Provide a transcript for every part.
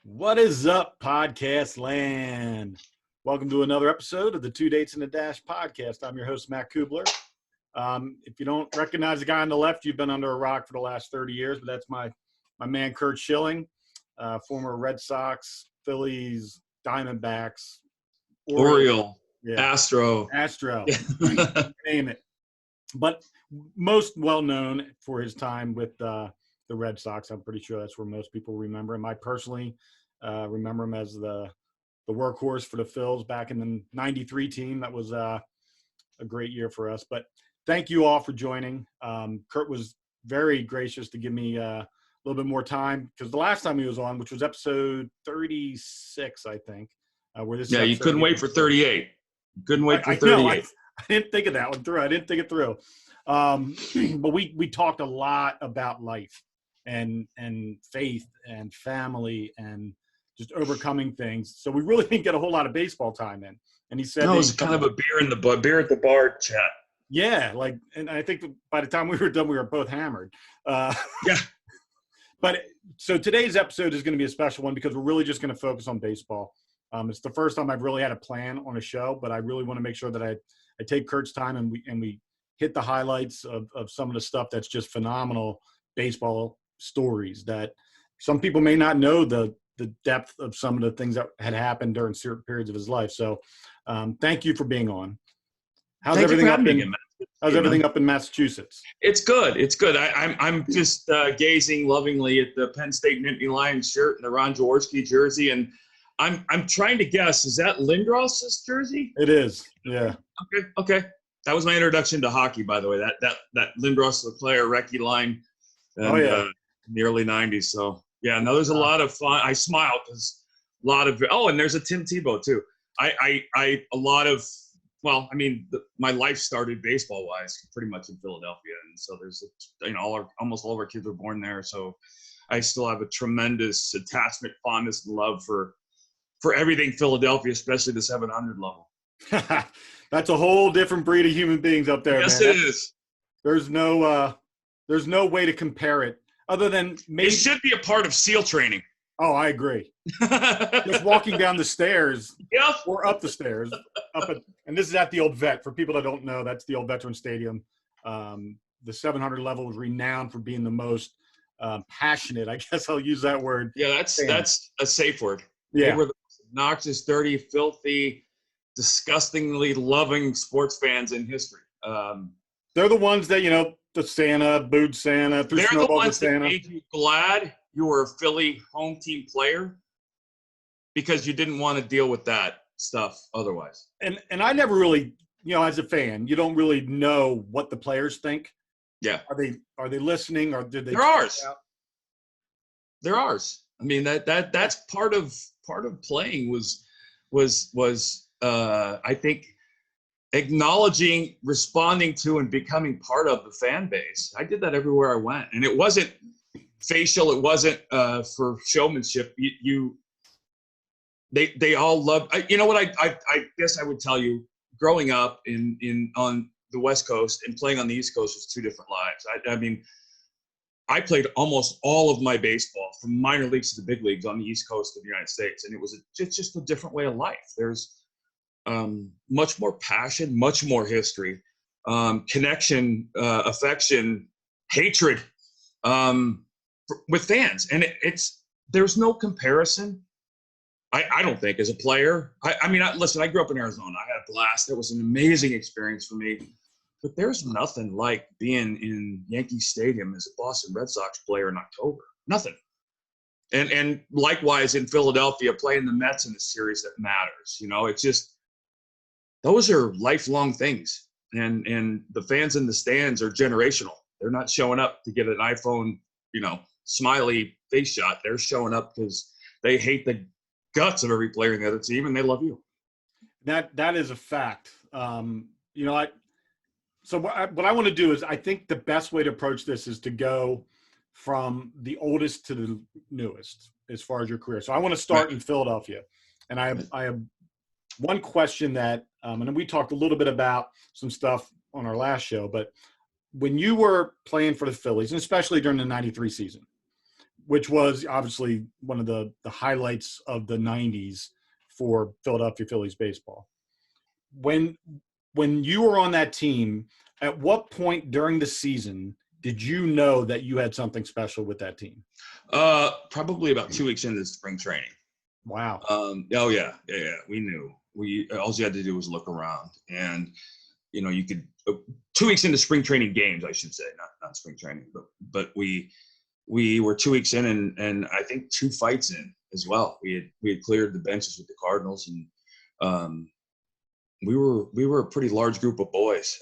What is up, podcast land? Welcome to another episode of the Two Dates and a Dash podcast. I'm your host, Matt Cubbler. If you don't recognize the guy on the left, you've been under a rock for the last 30 years, but that's my man, Curt Schilling, former Red Sox, Phillies, Diamondbacks, Oriole, yeah. Astro, name it. But most well-known for his time with the Red Sox. I'm pretty sure that's where most people remember him. I personally remember him as the workhorse for the Phils back in the 93 team. That was a great year for us. But thank you all for joining. Curt was very gracious to give me a little bit more time because the last time he was on, which was episode 36, I think. Where this you couldn't wait for 38. You couldn't wait for 38. I didn't think of that one through. I didn't think it through. But we talked a lot about life and faith and family and just overcoming things. So we really didn't get a whole lot of baseball time in. And he said, no, it was kind of a beer at the bar chat. Yeah, and I think by the time we were done, we were both hammered. Yeah. But so today's episode is going to be a special one because we're really just going to focus on baseball. It's the first time I've really had a plan on a show, but I really want to make sure that I take Curt's time and we hit the highlights of some of the stuff that's just phenomenal baseball stories that some people may not know the depth of some of the things that had happened during certain periods of his life. So thank you for being on. How's everything up in Massachusetts? It's good. It's good. I'm just gazing lovingly at the Penn State Nittany Lions shirt and the Ron Jaworski jersey, and I'm trying to guess, is that Lindros's jersey? It is. Yeah. Okay. That was my introduction to hockey, by the way. That Lindros, the player, Recce line, and, in the early '90s. So yeah, no, there's a lot of fun. I smile because a lot of and there's a Tim Tebow too. My life started baseball wise pretty much in Philadelphia, and so there's almost all of our kids were born there. So I still have a tremendous attachment, fondness, and love for everything Philadelphia, especially the 700 level. That's a whole different breed of human beings up there. Yes, man. It is. There's no way to compare it other than maybe. It should be a part of SEAL training. Oh, I agree. Just walking down the stairs or up the stairs. And this is at the old vet. For people that don't know, that's the old Veteran Stadium. The 700 level was renowned for being the most passionate. I guess I'll use that word. Yeah, that's a safe word. Yeah. They were the obnoxious, dirty, filthy, disgustingly loving sports fans in history. They're the ones that, the Santa, booed Santa, threw snowballs at Santa. That made you glad you were a Philly home team player because you didn't want to deal with that stuff otherwise. And I never really, as a fan, you don't really know what the players think. Yeah. Are they listening or did they? They're ours. They're ours. I mean that's part of playing was I think acknowledging, responding to, and becoming part of the fan base. I did that everywhere I went, and it wasn't facial. It wasn't for showmanship. They all loved. You know what? I guess I would tell you, growing up on the West Coast and playing on the East Coast was two different lives. I mean, I played almost all of my baseball from minor leagues to the big leagues on the East Coast of the United States, and it was just a different way of life. There's much more passion, much more history, connection, affection, hatred with fans, and there's no comparison. I don't think as a player. Listen, I grew up in Arizona. I had a blast. It was an amazing experience for me. But there's nothing like being in Yankee Stadium as a Boston Red Sox player in October. Nothing. And likewise in Philadelphia, playing the Mets in a series that matters. It's just those are lifelong things. And the fans in the stands are generational. They're not showing up to get an iPhone, smiley face shot. They're showing up because they hate the guts of every player in the other team, and they love you. That is a fact. So what I want to do is, I think the best way to approach this is to go from the oldest to the newest as far as your career. So I want to start in Philadelphia, and I have one question that, and we talked a little bit about some stuff on our last show, but when you were playing for the Phillies, and especially during the '93 season, which was obviously one of the highlights of the 90s for Philadelphia Phillies baseball. When you were on that team, at what point during the season did you know that you had something special with that team? Probably about 2 weeks into spring training. Wow. Oh yeah. We knew. All you had to do was look around, and you could 2 weeks into spring training games, I should say, not spring training, but we were 2 weeks in, and I think 2 fights in as well. We had cleared the benches with the Cardinals, and we were a pretty large group of boys.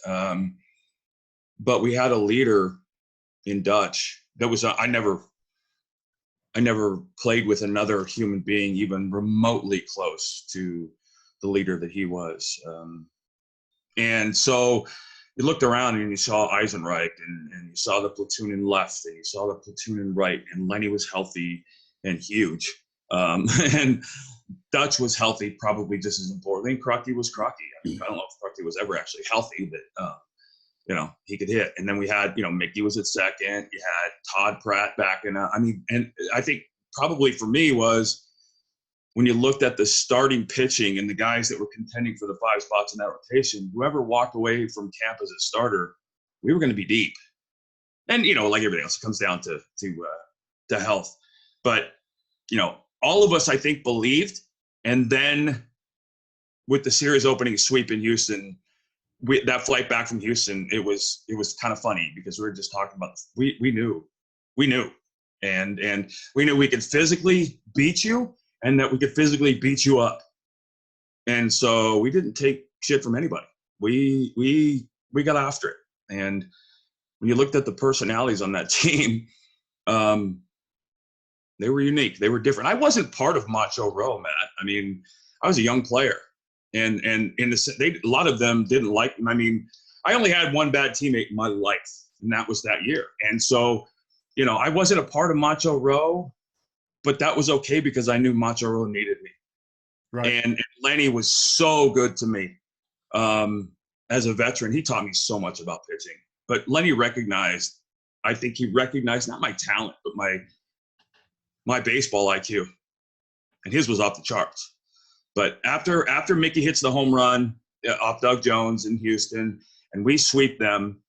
But we had a leader in Dutch that was I never played with another human being even remotely close to the leader that he was. And so you looked around and you saw Eisenreich, and you saw the platoon in left, and you saw the platoon in right, and Lenny was healthy and huge. And Dutch was healthy, probably just as importantly. And Crucky was Crucky. I don't know if Crucky was ever actually healthy, but he could hit. And then we had, Mickey was at second. You had Todd Pratt back in. And I think probably for me was when you looked at the starting pitching and the guys that were contending for the 5 spots in that rotation, whoever walked away from camp as a starter, we were going to be deep. And, like everything else, it comes down to health. But, all of us, I think, believed. And then with the series opening sweep in Houston, that flight back from Houston, it was kind of funny because we were just talking about, we knew, and we knew we could physically beat you and that we could physically beat you up. And so we didn't take shit from anybody. We got after it. And when you looked at the personalities on that team, they were unique. They were different. I wasn't part of Macho Row, Matt. I mean, I was a young player. And a lot of them didn't like him. I mean, I only had one bad teammate in my life, and that was that year. And so, I wasn't a part of Macho Row, but that was okay because I knew Macho Row needed me. Right. And Lenny was so good to me as a veteran. He taught me so much about pitching. But Lenny recognized not my talent, but my baseball IQ, and his was off the charts. But after Mickey hits the home run off Doug Jones in Houston, and we sweep them,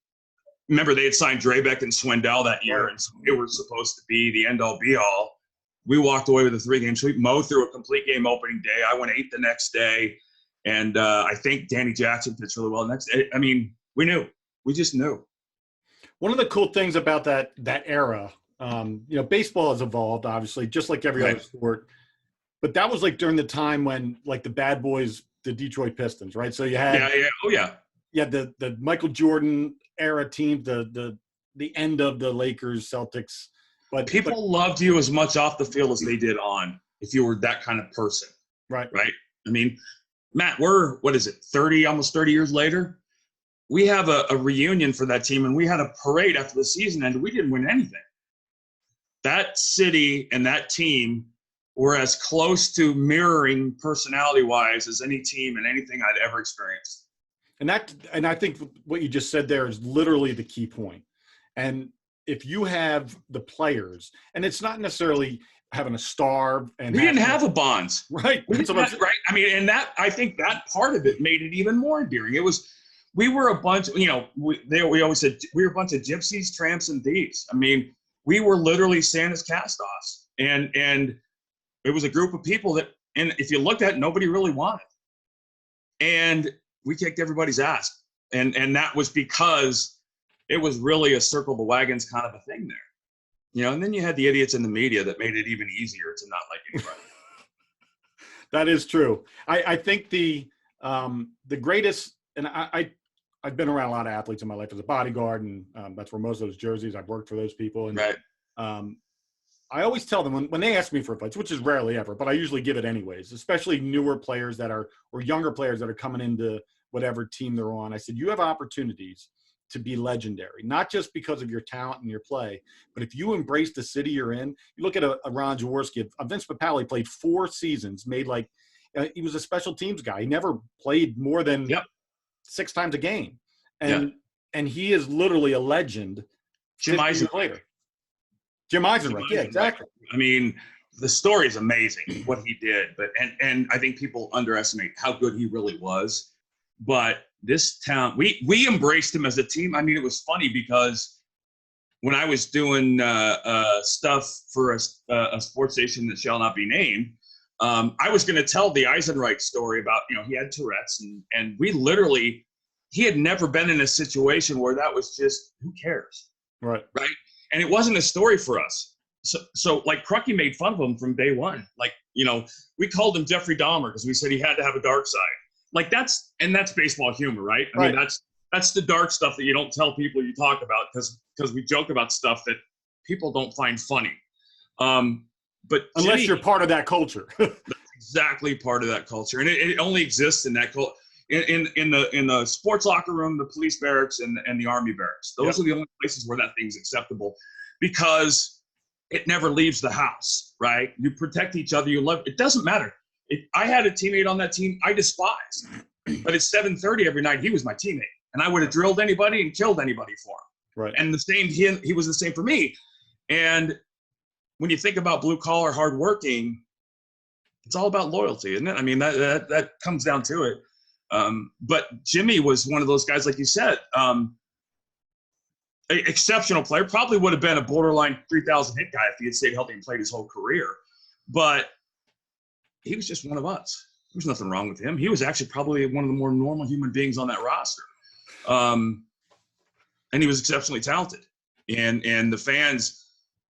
remember they had signed Drabek and Swindell that year, and so they were supposed to be the end-all, be-all. We walked away with a 3-game sweep. Mo threw a complete game opening day. I went 8 the next day, and I think Danny Jackson pitched really well next day. I mean, we knew. We just knew. One of the cool things about that era, baseball has evolved, obviously, just like every other sport. But that was like during the time when, like, the bad boys, the Detroit Pistons, right? So you had you had the Michael Jordan era team, the end of the Lakers, Celtics. But people loved you as much off the field as they did on, if you were that kind of person. Right. I mean, Matt, we're, almost 30 years later? We have a reunion for that team, and we had a parade after the season ended. We didn't win anything. That city and that team were as close to mirroring personality-wise as any team and anything I'd ever experienced. And I think what you just said there is literally the key point. And if you have the players, and it's not necessarily having a star, and we didn't have a Bonds, right? Right. I mean, and I think that part of it made it even more endearing. We were a bunch. We always said we were a bunch of gypsies, tramps, and thieves. I mean, we were literally Santa's cast-offs, and it was a group of people that, and if you looked at it, nobody really wanted. And we kicked everybody's ass. And that was because it was really a circle the wagons kind of a thing there. And then you had the idiots in the media that made it even easier to not like anybody. That is true. I think the greatest, and I've been around a lot of athletes in my life as a bodyguard, and that's where most of those jerseys, I've worked for those people. And right. I always tell them when they ask me for advice, which is rarely ever, but I usually give it anyways, especially newer players or younger players that are coming into whatever team they're on. I said, you have opportunities to be legendary, not just because of your talent and your play, but if you embrace the city you're in. You look at a Ron Jaworski, Vince Papale played 4 seasons, he was a special teams guy. He never played more than 6 times a game. And he is literally a legend. Jim Eisenreich. Jim Eisenreich. Yeah, exactly. I mean, the story is amazing what he did, but and I think people underestimate how good he really was. But this town, we embraced him as a team. I mean, it was funny because when I was doing stuff for a sports station that shall not be named, I was going to tell the Eisenreich story about, he had Tourette's, and we literally, he had never been in a situation where that was just, who cares? Right. Right. And it wasn't a story for us. So like Crucky made fun of him from day one. Like, we called him Jeffrey Dahmer because we said he had to have a dark side. Like that's baseball humor, right? I mean, that's the dark stuff that you don't tell people you talk about because we joke about stuff that people don't find funny. But unless you're part of that culture. That's exactly part of that culture. And it only exists in that culture. In the sports locker room, the police barracks, and the army barracks. Those are the only places where that thing's acceptable because it never leaves the house, right? You protect each other. You love. It doesn't matter. I had a teammate on that team I despised, but at 7:30 every night he was my teammate, and I would have drilled anybody and killed anybody for him. Right. And the same, he was the same for me. And when you think about blue collar, hardworking, it's all about loyalty, isn't it? I mean, that comes down to it. But Jimmy was one of those guys, like you said, exceptional player. Probably would have been a borderline 3,000 hit guy if he had stayed healthy and played his whole career. But he was just one of us. There was nothing wrong with him. He was actually probably one of the more normal human beings on that roster. And he was exceptionally talented. And the fans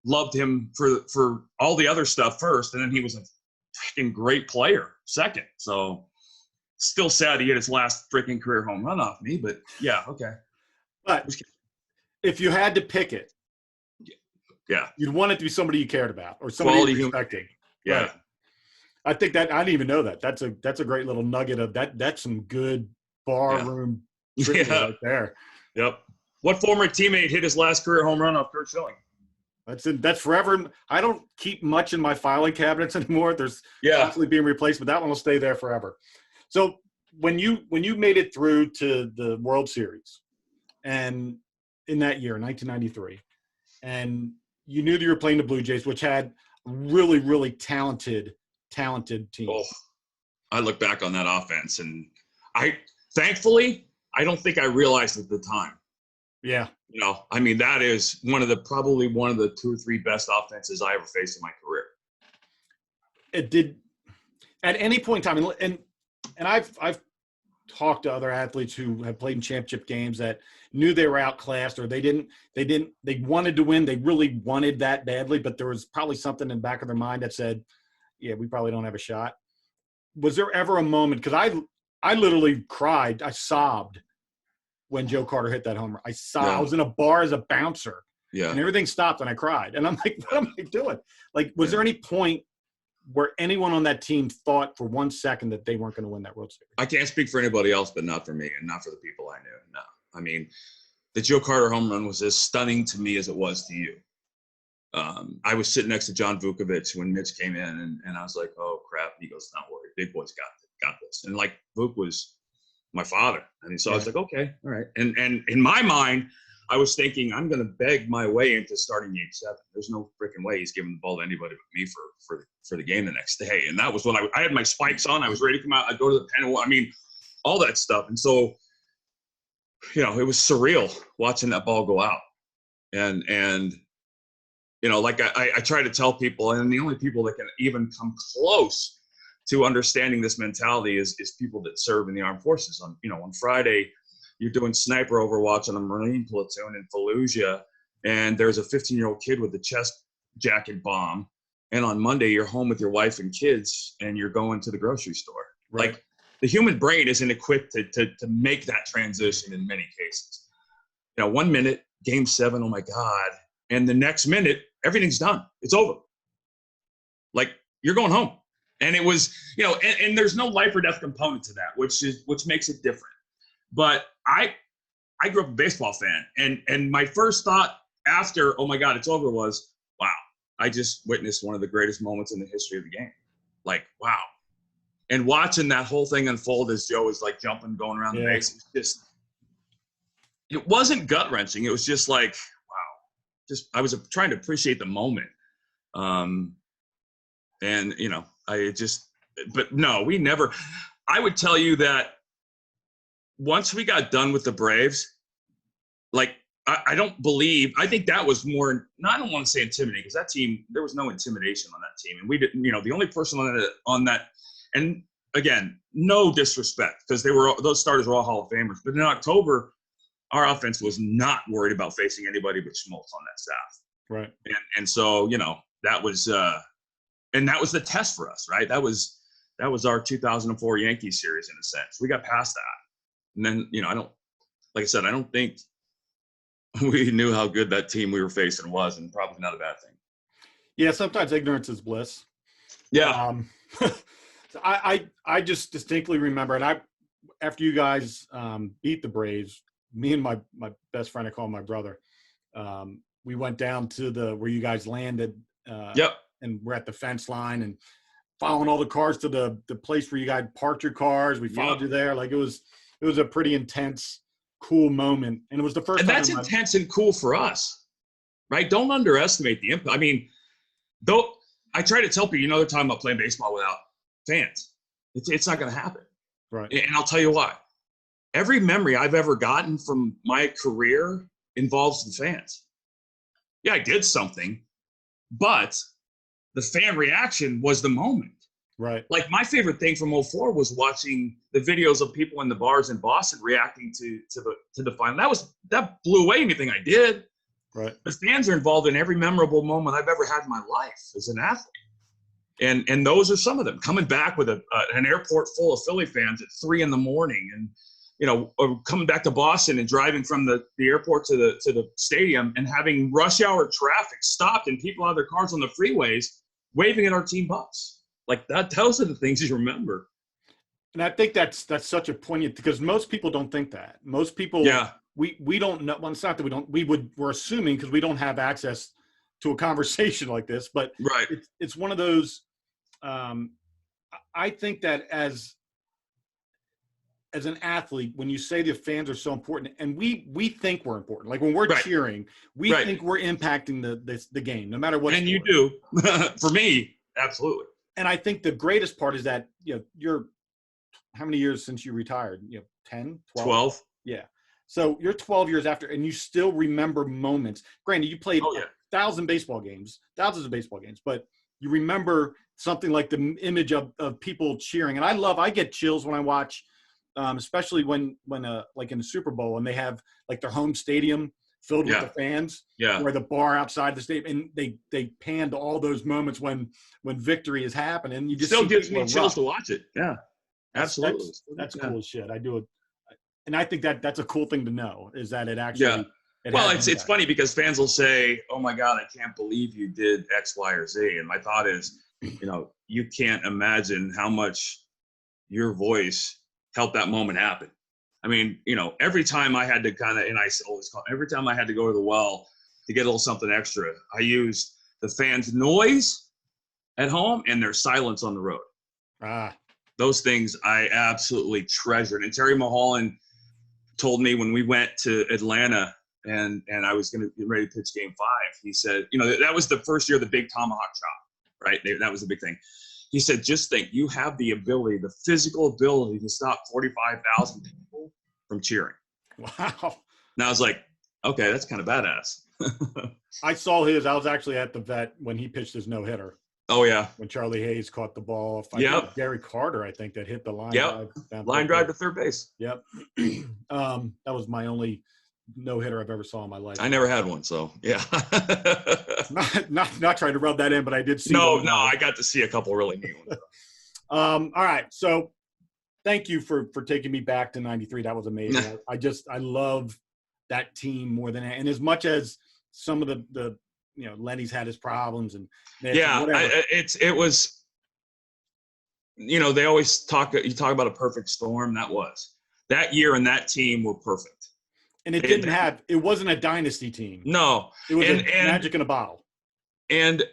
loved him for all the other stuff first, and then he was a freaking great player second. So still sad to get his last freaking career home run off me, but yeah, okay. But if you had to pick it, you'd want it to be somebody you cared about or somebody you respected. Yeah. Right. I think that I didn't even know that. That's a great little nugget of that. That's some good barroom trivia right there. Yep. What former teammate hit his last career home run off Curt Schilling? That's forever. I don't keep much in my filing cabinets anymore. There's constantly being replaced, but that one will stay there forever. So when you made it through to the World Series, and in that year, 1993, and you knew that you were playing the Blue Jays, which had really, really talented team. Oh, I look back on that offense, and thankfully, I don't think I realized at the time. Yeah. I mean, that is probably one of the 2 or 3 best offenses I ever faced in my career. It did at any point in time, and I've talked to other athletes who have played in championship games that knew they were outclassed, or they wanted to win. They really wanted that badly, but there was probably something in the back of their mind that said, yeah, we probably don't have a shot. Was there ever a moment, because I literally cried, I sobbed when Joe Carter hit that homer. I sobbed. I was in a bar as a bouncer, and everything stopped, and I cried. And I'm like, what am I doing? Like, was there any point where anyone on that team thought for 1 second that they weren't going to win that World Series? I can't speak for anybody else, but not for me and not for the people I knew. No. I mean, the Joe Carter home run was as stunning to me as it was to you. I was sitting next to John Vukovich when Mitch came in, and I was like, oh, crap. He goes, don't worry. Big boy's got this. And, like, Vuk was my father. I mean, so I was like, okay, all right. And in my mind, I was thinking, I'm going to beg my way into starting Game 7. There's no freaking way he's giving the ball to anybody but me for the game the next day. And that was when I had my spikes on. I was ready to come out. I'd go to the pen. I mean, all that stuff. And so, it was surreal watching that ball go out. And like I try to tell people, and the only people that can even come close to understanding this mentality is people that serve in the armed forces. On Friday, you're doing sniper overwatch on a Marine platoon in Fallujah, and there's a 15-year-old kid with a chest jacket bomb. And on Monday, you're home with your wife and kids, and you're going to the grocery store. Right. Like, the human brain isn't equipped to make that transition in many cases. 1 minute, Game 7, oh my God. And the next minute, everything's done. It's over. Like, you're going home. And it was, and there's no life or death component to that, which makes it different. But I grew up a baseball fan, and my first thought after, oh my God, it's over, was, wow, I just witnessed one of the greatest moments in the history of the game. Like, wow. And watching that whole thing unfold as Joe was like jumping, going around the base, it wasn't gut wrenching. It was just like, wow. I was trying to appreciate the moment. And, but no, we never, I would tell you that once we got done with the Braves, like, I think that was more, I don't want to say intimidating, because that team, there was no intimidation on that team. And we didn't, the only person on that, and again, no disrespect, because those starters were all Hall of Famers. But in October, our offense was not worried about facing anybody but schmaltz on that staff. Right. And so, that was, and that was the test for us, right? That was our 2004 Yankees series in a sense. We got past that. And then, like I said, I don't think we knew how good that team we were facing was, and probably not a bad thing. Yeah, sometimes ignorance is bliss. Yeah. So I just distinctly remember, and after you guys beat the Braves, me and my best friend, I call him my brother, we went down to where you guys landed. Yep. And we're at the fence line and following all the cars to the place where you guys parked your cars. We followed you there. Like, it was a pretty intense, cool moment. And it was the first time. And that's intense and cool for us, right? Don't underestimate the impact. I mean, though I try to tell people, they're talking about playing baseball without fans. It's not going to happen. Right. And I'll tell you why. Every memory I've ever gotten from my career involves the fans. Yeah, I did something, but the fan reaction was the moment. Right. Like, my favorite thing from 04 was watching the videos of people in the bars in Boston reacting to the final. That blew away anything I did. Right. The fans are involved in every memorable moment I've ever had in my life as an athlete. And those are some of them. Coming back with an airport full of Philly fans at 3 a.m. and, coming back to Boston and driving from the airport to the stadium and having rush hour traffic stopped and people out of their cars on the freeways waving at our team bus. Like, those are the things you remember. And I think that's such a poignant, because most people don't think that. Most people, we don't know. Well, it's not that we're assuming, because we don't have access to a conversation like this, but right. It's one of those, I think that as an athlete, when you say the fans are so important, and we think we're important, like when we're cheering, we think we're impacting the game, no matter what. And you do. For me, absolutely. And I think the greatest part is that, you're how many years since you retired? 10, 12? Yeah. So you're 12 years after, and you still remember moments. Granted, you played thousands of baseball games, but you remember something like the image of people cheering. And I get chills when I watch, especially when like in the Super Bowl, and they have like their home stadium filled with the fans, where the bar outside the stadium, and they pan to all those moments when victory is happening. And you just still gives me chills to watch it. Yeah, absolutely. That's cool as shit. I do it. And I think that's a cool thing to know, is that it actually. Well, it's funny, because fans will say, "Oh my God, I can't believe you did X, Y, or Z." And my thought is, you can't imagine how much your voice helped that moment happen. I mean, every time I had to every time I had to go to the well to get a little something extra, I used the fans' noise at home and their silence on the road. Those things I absolutely treasured. And Terry Mulholland told me when we went to Atlanta and I was going to get ready to pitch Game 5, he said, that was the first year of the big tomahawk chop, right? That was the big thing. He said, just think, you have the physical ability to stop 45,000 people from cheering. Wow. And I was like, okay, that's kind of badass. I saw his. I was actually at the vet when he pitched his no-hitter. Oh, yeah. When Charlie Hayes caught the ball. Gary Carter, I think, that hit the line drive. Line drive to third base. Yep. That was my only no-hitter I've ever saw in my life. I never had one, so, yeah. not trying to rub that in, but I did see No, I got to see a couple really neat ones. All right, so thank you for taking me back to 93. That was amazing. I love that team more than – and as much as some of the Lenny's had his problems and it was they always talk about a perfect storm. That year and that team were perfect, and it wasn't a dynasty team. No, it was magic in a bottle. And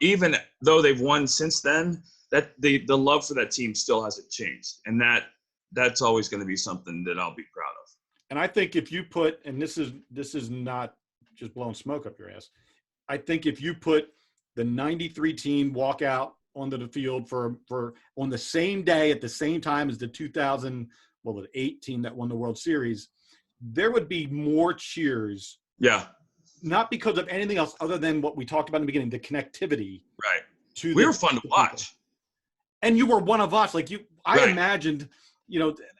even though they've won since then, that the love for that team still hasn't changed, and that's always going to be something that I'll be proud of. And I think if you put, and this is not just blowing smoke up your ass. I think if you put the 93 team walk out onto the field for on the same day at the same time as the 2008 team that won the World Series, there would be more cheers. Yeah. Not because of anything else other than what we talked about in the beginning, the connectivity. Right. We were fun to watch. And you were one of us. Like I Right. imagined,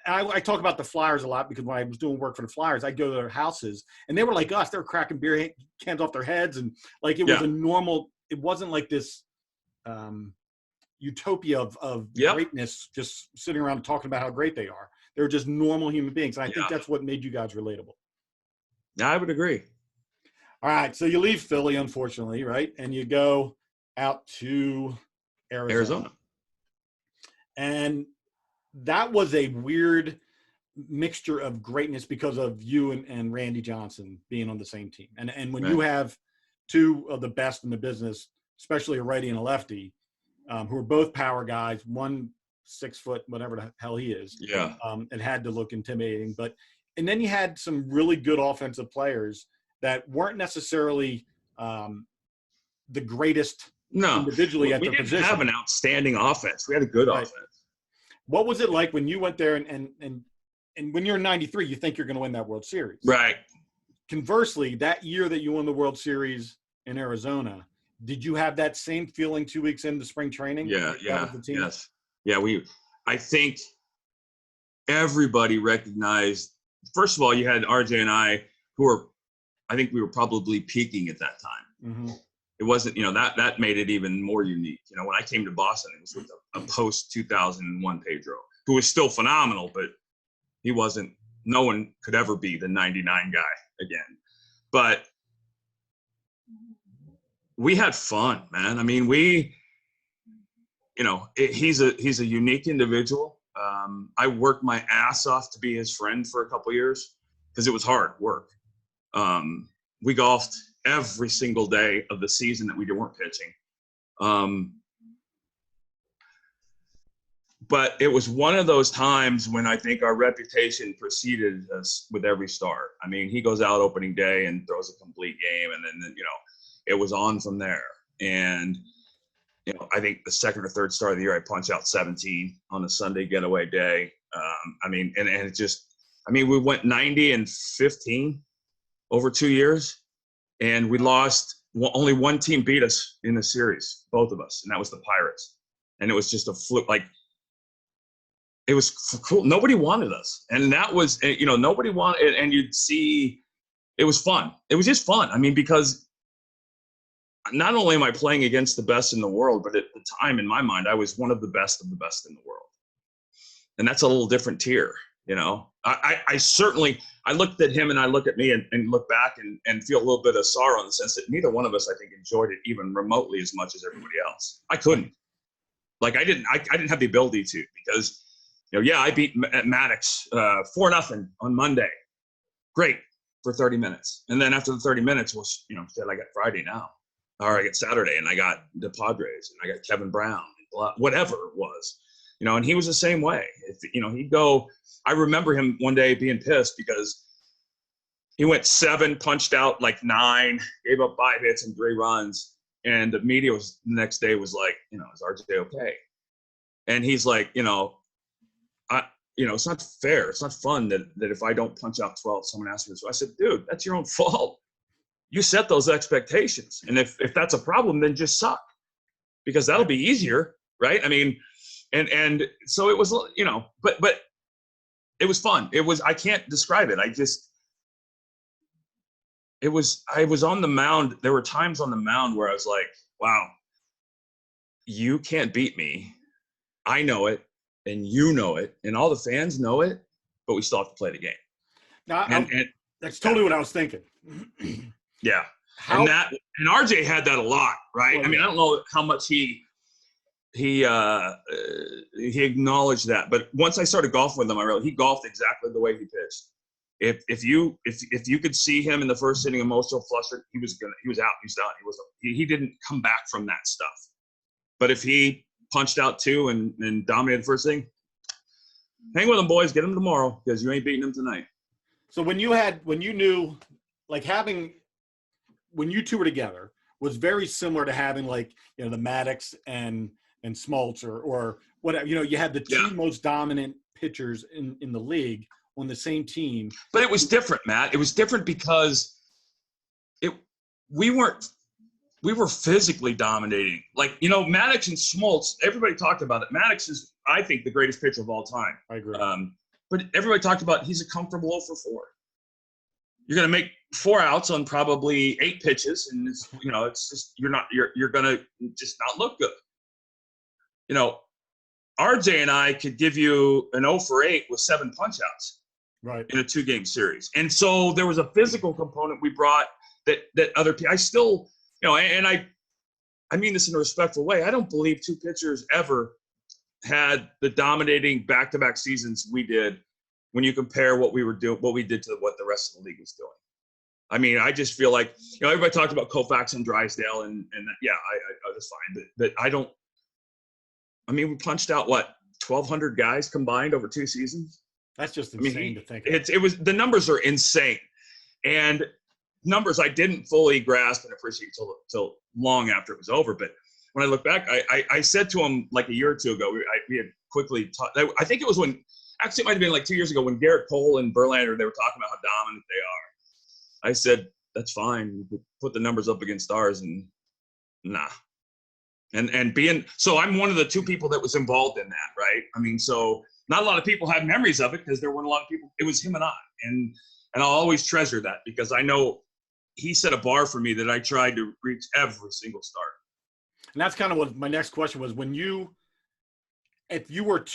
I talk about the Flyers a lot because when I was doing work for the Flyers, I'd go to their houses and they were like us. They were cracking beer cans off their heads. And like, it was a normal, it wasn't like this utopia of greatness, just sitting around and talking about how great they are. They were just normal human beings. And I think that's what made you guys relatable. Yeah, I would agree. All right. So you leave Philly, unfortunately, right? And you go out to Arizona. And that was a weird mixture of greatness because of you and Randy Johnson being on the same team. And when you have two of the best in the business, especially a righty and a lefty, who are both power guys, one 6 foot, whatever the hell he is. Yeah. It had to look intimidating. And then you had some really good offensive players that weren't necessarily the greatest individually at their position. We didn't have an outstanding offense. We had a good offense. What was it like when you went there and when you're in 93, you think you're going to win that World Series? Right. Conversely, that year that you won the World Series in Arizona, did you have that same feeling 2 weeks into spring training? Yes. Yeah, I think everybody recognized, first of all, you had RJ and I I think we were probably peaking at that time. Mm-hmm. It wasn't, that made it even more unique. When I came to Boston, it was with a post-2001 Pedro, who was still phenomenal, but no one could ever be the 99 guy again. But we had fun, man. I mean, he's a unique individual. I worked my ass off to be his friend for a couple of years because it was hard work. We golfed every single day of the season that we weren't pitching. But it was one of those times when I think our reputation preceded us with every start. I mean, he goes out opening day and throws a complete game, and then, it was on from there. And, I think the second or third start of the year, I punched out 17 on a Sunday getaway day. We went 90-15 over 2 years, and we lost. Only one team beat us in the series, both of us, and that was the Pirates. And it was just a fluke. Like, it was cool. Nobody wanted us, and that was, nobody wanted. And you'd see, it was fun. It was just fun. I mean, because not only am I playing against the best in the world, but at the time, in my mind, I was one of the best in the world, and that's a little different tier. I certainly, I looked at him and I look at me and look back and feel a little bit of sorrow in the sense that neither one of us, I think, enjoyed it even remotely as much as everybody else. I couldn't. Like, I didn't have the ability to, because, I beat Maddox 4-0 on Monday. Great, for 30 minutes. And then after the 30 minutes, said I got Friday now, or I got Saturday, and I got the Padres, and I got Kevin Brown, whatever it was. And he was the same way. He'd go. I remember him one day being pissed because he went 7, punched out like 9, gave up 5 hits and 3 runs, and the media the next day was like, is RJ okay? And he's like, it's not fair. It's not fun that if I don't punch out 12, someone asks me this. So I said, dude, that's your own fault. You set those expectations, and if that's a problem, then just suck, because that'll be easier, right? I mean. And so it was, but it was fun. It was, I can't describe it. I was on the mound. There were times on the mound where I was like, wow, you can't beat me. I know it, and you know it, and all the fans know it, but we still have to play the game. Now, that's totally what I was thinking. Yeah. And RJ had that a lot, right? I mean, I don't know how much he acknowledged that, but once I started golfing with him, I realized he golfed exactly the way he pitched. If you could see him in the first inning emotional, flustered, he was out, he was done. He didn't come back from that stuff. But if he punched out 2 and dominated the first inning, hang with him, boys, get him tomorrow, because you ain't beating him tonight. So when you knew, like, having when you two were together was very similar to having like, you know, the Maddox and Smoltz or whatever. You know, you had the two most dominant pitchers in the league on the same team. But it was different, Matt. It was different because we were physically dominating. Like, you know, Maddox and Smoltz, everybody talked about it. Maddox is, I think, the greatest pitcher of all time. I agree. But everybody talked about he's a comfortable 0 for 4. You're going to make 4 outs on probably 8 pitches, and it's, you know, it's just you're going to just not look good. You know, RJ and I could give you an 0 for 8 with 7 punch outs, right, in a 2-game series. And so there was a physical component we brought that other people. I still, you know, and I mean this in a respectful way. I don't believe 2 pitchers ever had the dominating back-to-back seasons we did when you compare what we were doing, what we did to what the rest of the league was doing. I mean, I just feel like, you know, everybody talked about Koufax and Drysdale, and yeah, I was fine, but I don't. I mean, we punched out what 1,200 guys combined over 2 seasons. That's just insane to think. It was, the numbers are insane, and numbers I didn't fully grasp and appreciate till long after it was over. But when I look back, I said to him like a year or 2 ago, we had quickly talked. I think it was when, actually it might have been like 2 years ago, when Garrett Cole and Verlander, they were talking about how dominant they are. I said, that's fine. We put the numbers up against ours, and nah. And being, so I'm one of the 2 people that was involved in that, right? I mean, so not a lot of people have memories of it because there weren't a lot of people. It was him and I, and I'll always treasure that because I know he set a bar for me that I tried to reach every single start. And that's kind of what my next question was. If you were on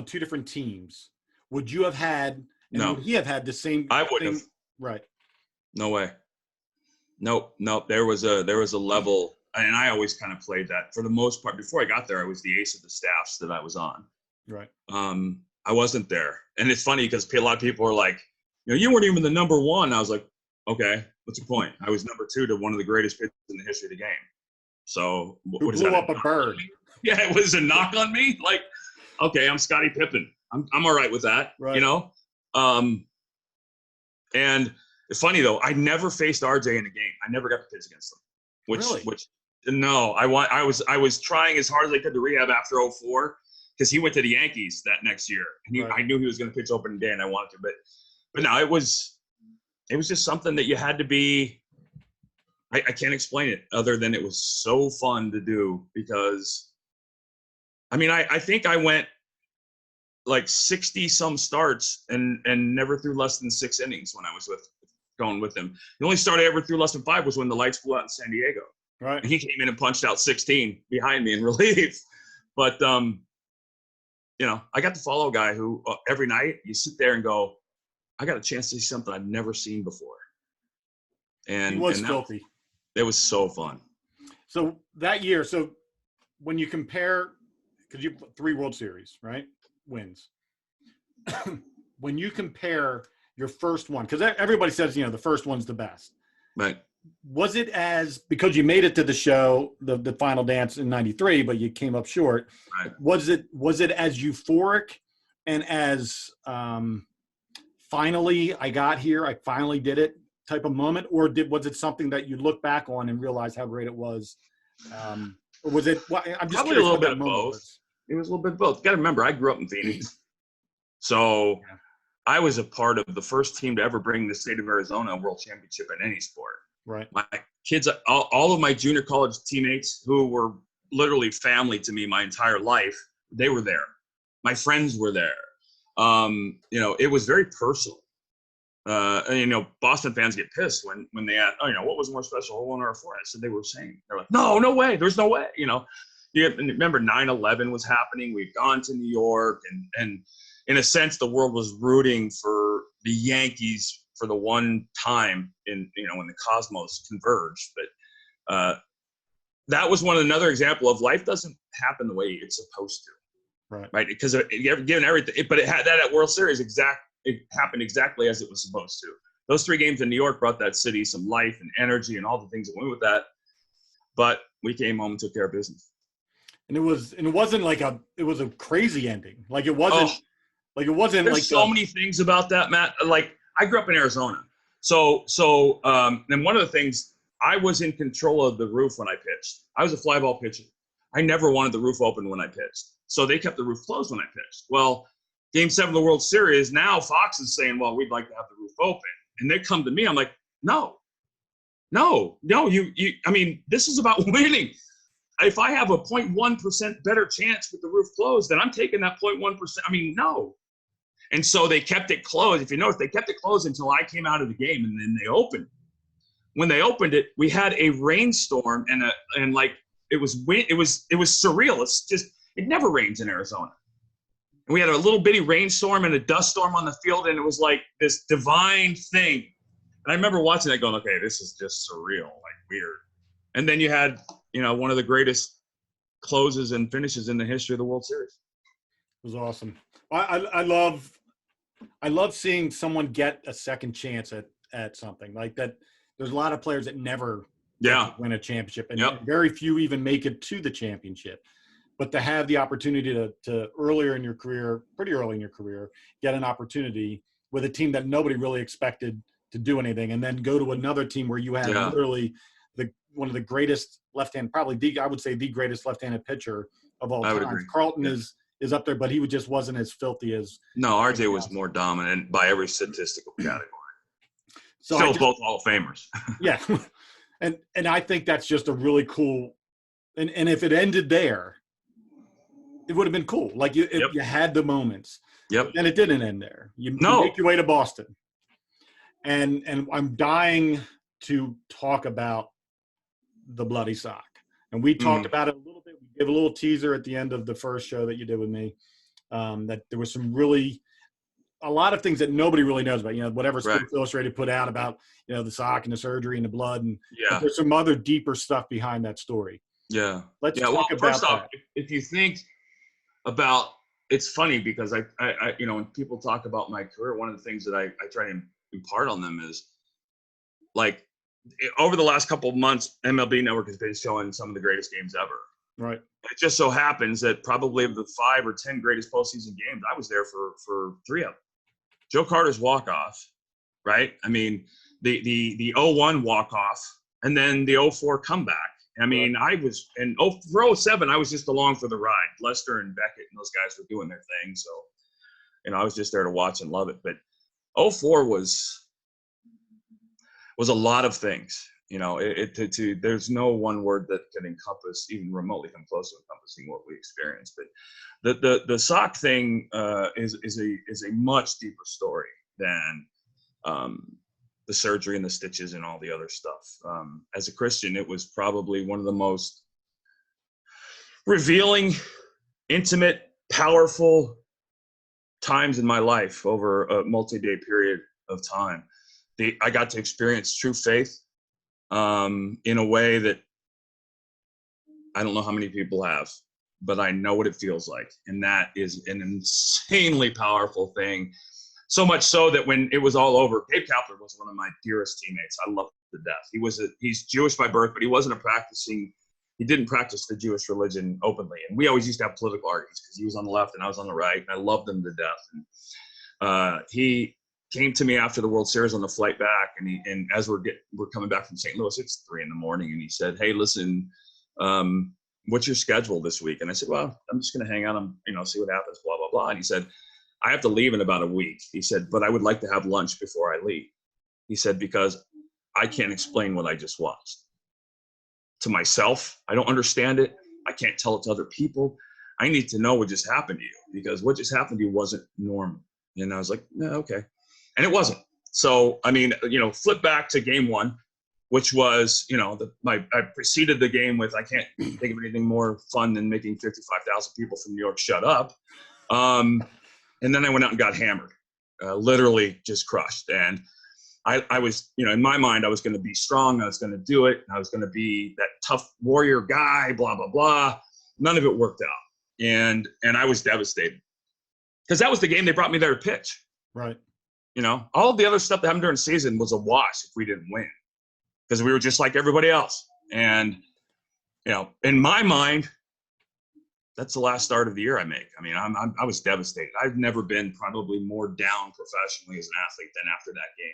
2 different teams, would you have had, no, would he have had the same? I wouldn't have. Right. No way. Nope. There was a level, and I always kind of played that for the most part. Before I got there, I was the ace of the staffs that I was on. Right. I wasn't there. And it's funny because a lot of people are like, you know, you weren't even the number 1. I was like, okay, what's the point? I was number 2 to one of the greatest pitchers in the history of the game. So what is that? Blew up a bird. Yeah, it was a knock on me. Like, okay, I'm Scottie Pippen. I'm all right with that. Right. You know? And it's funny though, I never faced RJ in a game. I never got to pitch against him. Which no, I was trying as hard as I could to rehab after 04 because he went to the Yankees that next year. And I knew he was going to pitch opening day, and I wanted to. But no, it was just something that you had to be. I can't explain it other than it was so fun to do because, I mean, I think I went like 60 some starts and never threw less than 6 innings when I was going with him. The only start I ever threw less than 5 was when the lights blew out in San Diego. Right. And he came in and punched out 16 behind me in relief. But, you know, I got to follow a guy who every night you sit there and go, I got a chance to see something I've never seen before. And he was filthy. It was so fun. So that year, when you compare, because you have 3 World Series, right? Wins. When you compare your first one, because everybody says, you know, the first one's the best. Right. Was it because you made it to the show, the final dance in '93, but you came up short? Right. Was it as euphoric and as finally I got here, I finally did it type of moment, or was it something that you look back on and realize how great it was? Or was it? Well, I'm just probably a little bit of both. It was a little bit of both. You got to remember, I grew up in Phoenix, so yeah. I was a part of the first team to ever bring the state of Arizona a world championship in any sport. Right. My kids, all of my junior college teammates who were literally family to me my entire life, they were there. My friends were there. You know, it was very personal. And, you know, Boston fans get pissed when they ask, oh, you know, what was more special, 01 or 04? I said they were saying. They're like, no way. There's no way. You know, remember 9/11 was happening. We'd gone to New York, and in a sense, the world was rooting for the Yankees for the one time when the cosmos converged. But that was another example of life doesn't happen the way it's supposed to. Right. Because given everything, but it had that at World Series it happened exactly as it was supposed to. Those 3 games in New York brought that city some life and energy and all the things that went with that. But we came home and took care of business. And it wasn't like it was a crazy ending. Like it wasn't. There's so many things about that, Matt. Like I grew up in Arizona, And one of the things, I was in control of the roof when I pitched. I was a fly ball pitcher. I never wanted the roof open when I pitched. So they kept the roof closed when I pitched. Well, Game 7 of the World Series, now Fox is saying, well, we'd like to have the roof open. And they come to me, I'm like, no, I mean, this is about winning. If I have a 0.1% better chance with the roof closed, then I'm taking that 0.1%. I mean, no. And so they kept it closed. If you notice, they kept it closed until I came out of the game, and then they opened. When they opened it, we had a rainstorm and it was surreal. It's just, it never rains in Arizona. And we had a little bitty rainstorm and a dust storm on the field, and it was like this divine thing. And I remember watching that going, okay, this is just surreal, like weird. And then you had, one of the greatest closes and finishes in the history of the World Series. It was awesome. I love seeing someone get a second chance at something like that. There's a lot of players that never win a championship, and very few even make it to the championship. But to have the opportunity to earlier in your career, pretty early in your career, get an opportunity with a team that nobody really expected to do anything, and then go to another team where you have literally one of the greatest left-hand, I would say the greatest left-handed pitcher of all time. Agree. Carlton is up there, but he just wasn't as filthy as. No, RJ was more dominant by every statistical category. So Still both Hall of Famers. Yeah. And I think that's just a really cool – and if it ended there, it would have been cool. Like you had the moments. Yep. And it didn't end there. You make your way to Boston. And I'm dying to talk about the bloody sock. And we talked about it a little bit. We gave a little teaser at the end of the first show that you did with me, that there was a lot of things that nobody really knows about, whatever Sports Illustrated put out about, the sock and the surgery and the blood. And there's some other deeper stuff behind that story. Yeah. Let's talk about first off, that. If you think about, it's funny because I when people talk about my career, one of the things that I try to impart on them is, like, over the last couple of months, MLB Network has been showing some of the greatest games ever. Right. It just so happens that probably of the 5 or 10 greatest postseason games, I was there for 3 of them. Joe Carter's walk-off, right? I mean, the 0-1 walk-off, and then the 0-4 comeback. I mean, I was – for 07, I was just along for the ride. Lester and Beckett and those guys were doing their thing. So, I was just there to watch and love it. But 04 was a lot of things. There's no one word that can encompass, even remotely come close to encompassing what we experienced. But the sock thing is a much deeper story than the surgery and the stitches and all the other stuff. As a Christian, it was probably one of the most revealing, intimate, powerful times in my life over a multi-day period of time. I got to experience true faith in a way that I don't know how many people have, but I know what it feels like. And that is an insanely powerful thing. So much so that when it was all over, Dave Cubbler was one of my dearest teammates. I loved him to death. He's Jewish by birth, but he didn't practice the Jewish religion openly. And we always used to have political arguments because he was on the left and I was on the right. And I loved him to death. And he came to me after the World Series on the flight back, and as we're coming back from St. Louis, it's 3 a.m, and he said, "Hey, listen, what's your schedule this week?" And I said, "Well, I'm just going to hang out and see what happens, blah blah blah." And he said, "I have to leave in about a week." He said, "But I would like to have lunch before I leave." He said, "Because I can't explain what I just watched to myself. I don't understand it. I can't tell it to other people. I need to know what just happened to you, because what just happened to you wasn't normal." And I was like, "No, okay." And it wasn't. So, I mean, flip back to game 1, which was, I preceded the game with, I can't think of anything more fun than making 55,000 people from New York shut up. And then I went out and got hammered, literally just crushed. And I was, in my mind, I was going to be strong. I was going to do it. I was going to be that tough warrior guy, blah, blah, blah. None of it worked out. And I was devastated because that was the game they brought me there to pitch. Right. All of the other stuff that happened during the season was a wash if we didn't win, because we were just like everybody else. And, in my mind, that's the last start of the year I make. I mean, I was devastated. I've never been probably more down professionally as an athlete than after that game.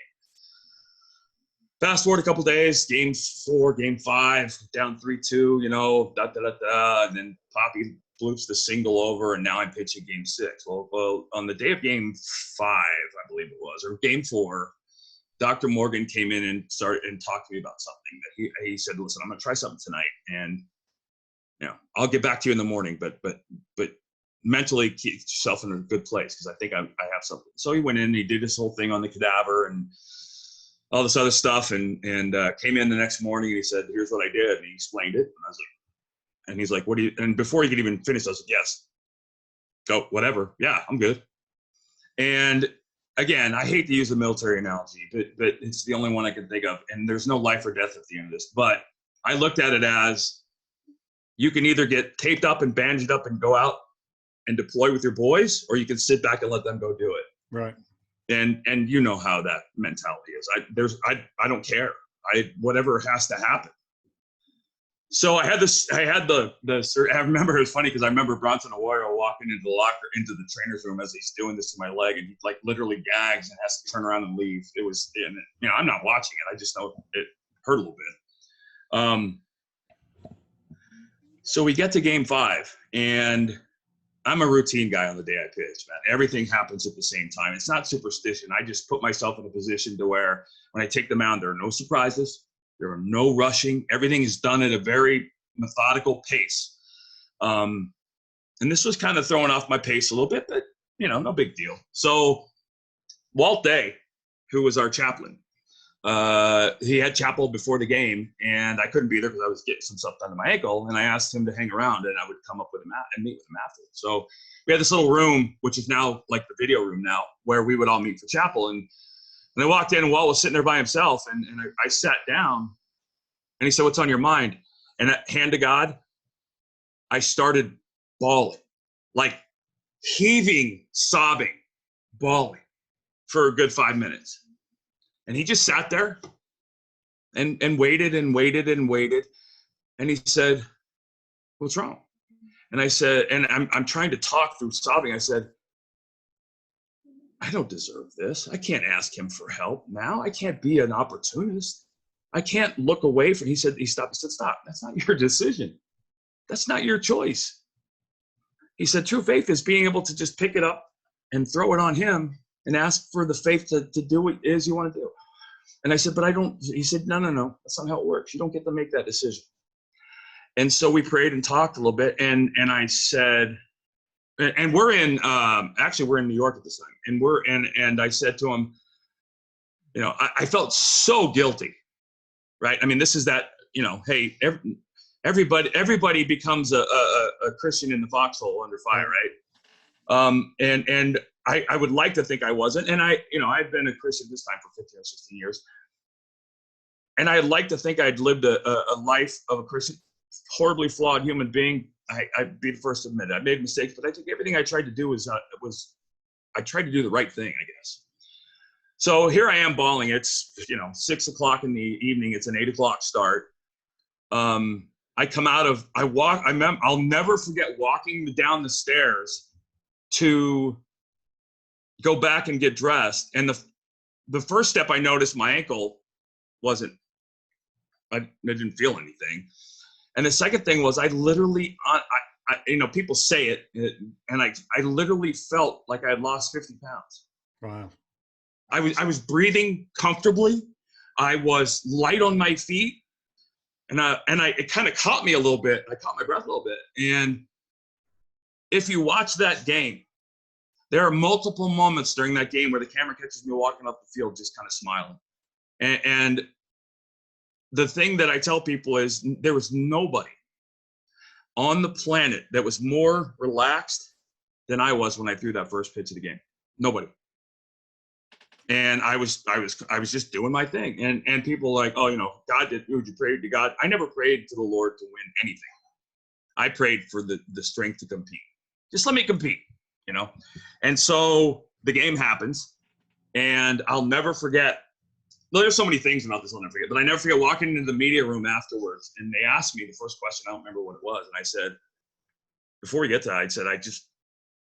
Fast forward a couple days, game 4, game 5, down 3-2, and then Poppy flukes the single over, and now I'm pitching game 6. Well, on the day of game 5, I believe it was, or game 4, Dr. Morgan came in and started and talked to me about something that he said, listen, I'm going to try something tonight, and I'll get back to you in the morning, but mentally keep yourself in a good place because I think I have something. So he went in and he did this whole thing on the cadaver and all this other stuff, and came in the next morning and he said, here's what I did. And he explained it. And I was like, and he's like, what do you, and before he could even finish, I was like, yes, go, whatever. Yeah, I'm good. And again, I hate to use the military analogy, but it's the only one I can think of. And there's no life or death at the end of this. But I looked at it as you can either get taped up and bandaged up and go out and deploy with your boys, or you can sit back and let them go do it. Right. And you know how that mentality is. I don't care. Whatever has to happen. So I remember it was funny because I remember Bronson Arroyo walking into the trainer's room as he's doing this to my leg, and he like literally gags and has to turn around and leave. It was, I'm not watching it. I just know it hurt a little bit. So we get to game 5, and I'm a routine guy on the day I pitch, man. Everything happens at the same time. It's not superstition. I just put myself in a position to where when I take the mound, there are no surprises. There are no rushing. Everything is done at a very methodical pace. And this was kind of throwing off my pace a little bit, but, no big deal. So Walt Day, who was our chaplain, he had chapel before the game, and I couldn't be there because I was getting some stuff done to my ankle, and I asked him to hang around, and I would come up with him and meet with him after. So we had this little room, which is now like the video room now, where we would all meet for chapel. And I walked in, and Walt was sitting there by himself, and I sat down, and he said, "What's on your mind?" And hand to God, I started bawling, like heaving, sobbing, bawling for a good 5 minutes. And he just sat there and waited and waited and waited. And he said, "What's wrong?" And I said, and I'm trying to talk through sobbing. I said, "I don't deserve this. I can't ask him for help now. I can't be an opportunist. I can't look away from." He stopped. He said, "Stop. That's not your decision. That's not your choice." He said, "True faith is being able to just pick it up and throw it on him and ask for the faith to do what it is you want to do." And I said, "But I don't." He said, No. That's not how it works. You don't get to make that decision." And so we prayed and talked a little bit. And I said, and we're in, actually we're in New York at this time. And I said to him, I felt so guilty, right? I mean, this is that, hey, everybody becomes a Christian in the foxhole under fire, right? And I would like to think I wasn't. And I've been a Christian this time for 15 or 16 years. And I'd like to think I'd lived a life of a Christian, horribly flawed human being. I'd be the first to admit it. I made mistakes, but I think everything I tried to do was I tried to do the right thing, I guess. So here I am bawling. It's, 6 o'clock in the evening. It's an 8 o'clock start. I come out of, I'll never forget walking down the stairs to go back and get dressed. And the first step I noticed my ankle I didn't feel anything. And the second thing was I literally, people say it, and I literally felt like I had lost 50 pounds. Wow. I was breathing comfortably. I was light on my feet. And it kind of caught me a little bit. I caught my breath a little bit. And if you watch that game, there are multiple moments during that game where the camera catches me walking up the field just kind of smiling. And the thing that I tell people is there was nobody on the planet that was more relaxed than I was when I threw that first pitch of the game. Nobody. And I was just doing my thing. And people like, "Oh, God would you pray to God?" I never prayed to the Lord to win anything. I prayed for the strength to compete. Just let me compete, And so the game happens, and I'll never forget. There's so many things about this I'll never forget, but I never forget walking into the media room afterwards, and they asked me the first question. I don't remember what it was, and I said, before we get to that, I said,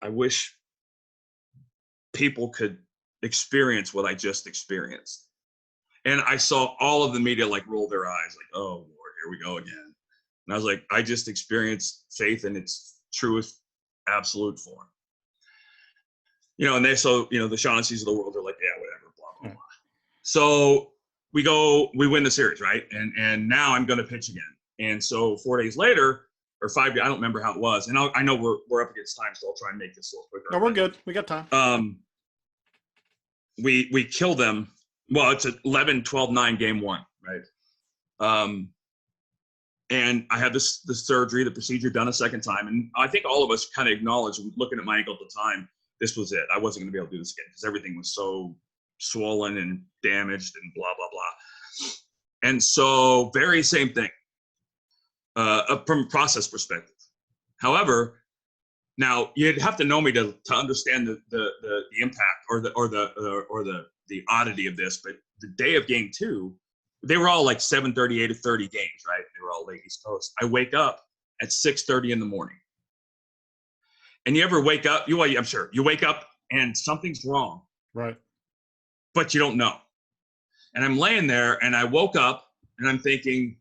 I wish people could experience what I just experienced. And I saw all of the media like roll their eyes, like, oh Lord, here we go again. And I was like, I just experienced faith in its truest, absolute form. You know, and the Shaughnessy's of the world are like, yeah, whatever, blah, blah, blah. So we win the series, right? And now I'm going to pitch again. And so 4 days later, or 5 days, I don't remember how it was. And I know we're up against time, so I'll try and make this a little quicker. No, we're good. We got time. We kill them. Well, it's 11-12-9 game one, right? And I had this surgery, the procedure done a second time. And I think all of us kind of acknowledged, looking at my ankle at the time, this was it. I wasn't going to be able to do this again because everything was so swollen and damaged and blah, blah, blah. And so very same thing from a process perspective. However, now you'd have to know me to understand the impact or the oddity of this. But the day of game two, they were all like 7:30, 8:30 games, right? They were all late East Coast. I wake up at 6:30 in the morning. And you ever wake up, I'm sure, you wake up and something's wrong. Right. But you don't know. And I'm laying there and I woke up and I'm thinking,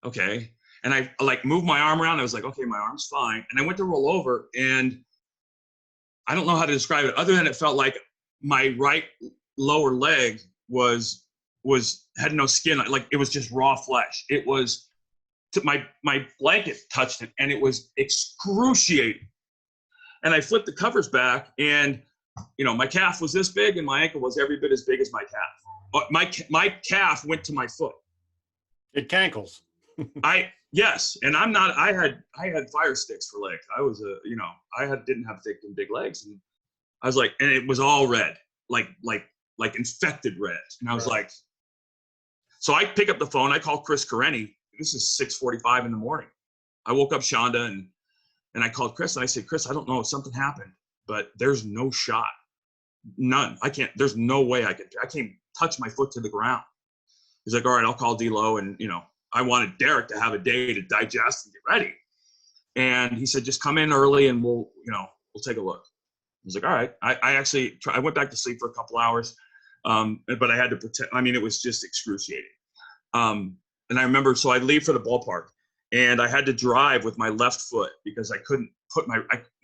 okay. And I like moved my arm around. I was like, okay, my arm's fine. And I went to roll over and I don't know how to describe it other than it felt like my right lower leg had no skin. Like it was just raw flesh. It was my blanket touched it and it was excruciating. And I flipped the covers back and, my calf was this big and my ankle was every bit as big as my calf. My calf went to my foot. It cankles. Yes. And I had fire sticks for legs. I was didn't have thick and big legs. And I was like, and it was all red, like infected red. And I was like, so I pick up the phone. I call Chris Careni. This is 6:45 in the morning. I woke up Shonda and I called Chris and I said, Chris, I don't know if something happened, but there's no shot. None. There's no way I can't touch my foot to the ground. He's like, all right, I'll call D-Lo. And, I wanted Derek to have a day to digest and get ready. And he said, just come in early and we'll take a look. I was like, all right. I went back to sleep for a couple hours. But I had to pretend, it was just excruciating. And I remember, so I'd leave for the ballpark and I had to drive with my left foot because I couldn't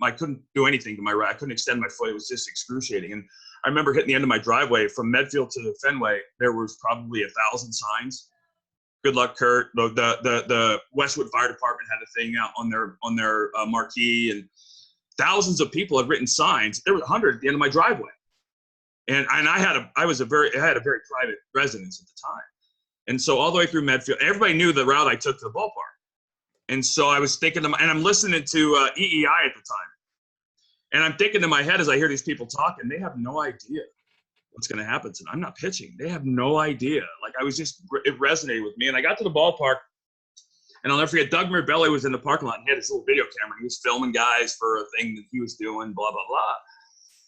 I couldn't do anything to my right. I couldn't extend my foot. It was just excruciating. And I remember hitting the end of my driveway from Medfield to Fenway. There was probably 1,000 signs. Good luck, Curt. The Westwood Fire Department had a thing out on their marquee, and thousands of people had written signs. There were 100 at the end of my driveway. And I had a very private residence at the time. And so all the way through Medfield, everybody knew the route I took to the ballpark. And so I was thinking, and I'm listening to EEI at the time. And I'm thinking in my head as I hear these people talking, they have no idea what's going to happen tonight. I'm not pitching. They have no idea. Like it resonated with me. And I got to the ballpark, and I'll never forget, Doug Mirbelli was in the parking lot and he had his little video camera. He was filming guys for a thing that he was doing, blah, blah, blah.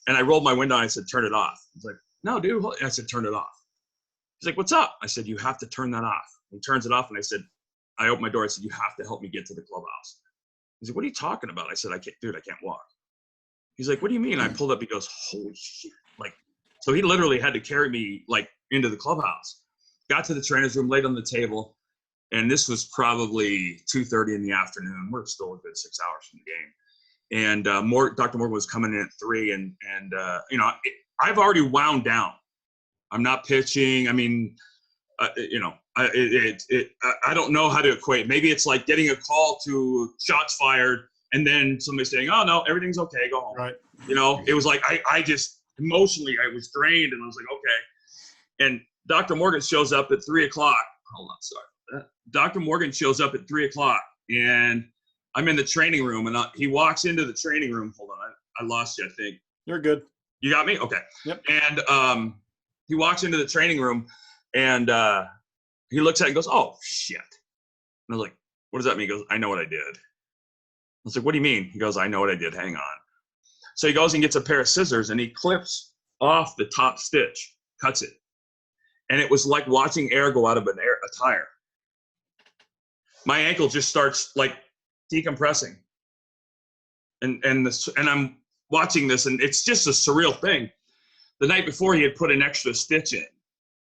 And I rolled my window and I said, turn it off. He's like, no, dude. And I said, turn it off. He's like, what's up? I said, you have to turn that off. He turns it off. And I opened my door. I said, you have to help me get to the clubhouse. He's like, what are you talking about? I said, I can't walk. He's like, what do you mean? I pulled up. He goes, holy shit. So he literally had to carry me into the clubhouse. Got to the trainer's room, laid on the table. And this was probably 2:30 in the afternoon. We're still a good 6 hours from the game. And Dr. Morgan was coming in at 3. And I've already wound down. I'm not pitching. I don't know how to equate. Maybe it's like getting a call to shots fired and then somebody saying, oh, no, everything's okay, go home. Right. It was like I just emotionally, I was drained and I was like, okay. And Dr. Morgan shows up at 3 o'clock. Hold on, sorry. Dr. Morgan shows up at 3 o'clock and I'm in the training room and he walks into the training room. Hold on, I lost you, I think. You're good. You got me? Okay. Yep. And he walks into the training room and he looks at it and goes, oh, shit. And I was like, what does that mean? He goes, I know what I did. I was like, what do you mean? He goes, I know what I did. Hang on. So he goes and gets a pair of scissors and he clips off the top stitch, cuts it. And it was like watching air go out of a tire. My ankle just starts decompressing. And I'm watching this and it's just a surreal thing. The night before he had put an extra stitch in.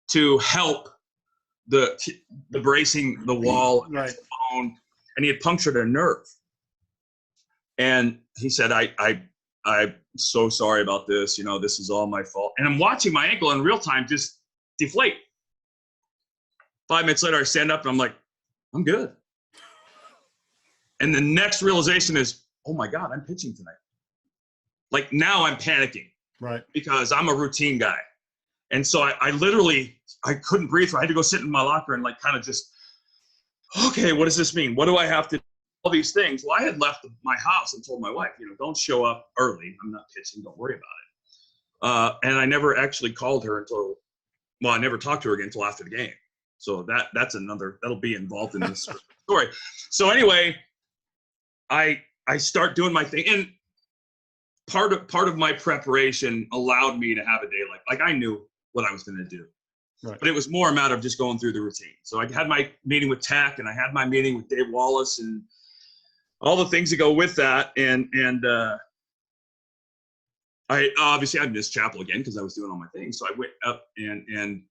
to help the bracing the wall against the bone, and he had punctured a nerve. And he said, I'm so sorry about this. This is all my fault. And I'm watching my ankle in real time just deflate. 5 minutes later, I stand up and I'm like, I'm good. And the next realization is, oh my God, I'm pitching tonight. Like now I'm panicking. Right. Because I'm a routine guy. And so I literally couldn't breathe. I had to go sit in my locker and like kind of just, okay, what does this mean? What do I have to do? All these things. Well, I had left my house and told my wife, don't show up early. I'm not pitching. Don't worry about it. And I never actually called her I never talked to her again until after the game. So that'll be involved in this story. So anyway, I start doing my thing. And part of my preparation allowed me to have a day like I knew what I was going to do. Right. But it was more a matter of just going through the routine. So I had my meeting with Tech, and I had my meeting with Dave Wallace, and all the things that go with that. And I missed chapel again because I was doing all my things. So I went up and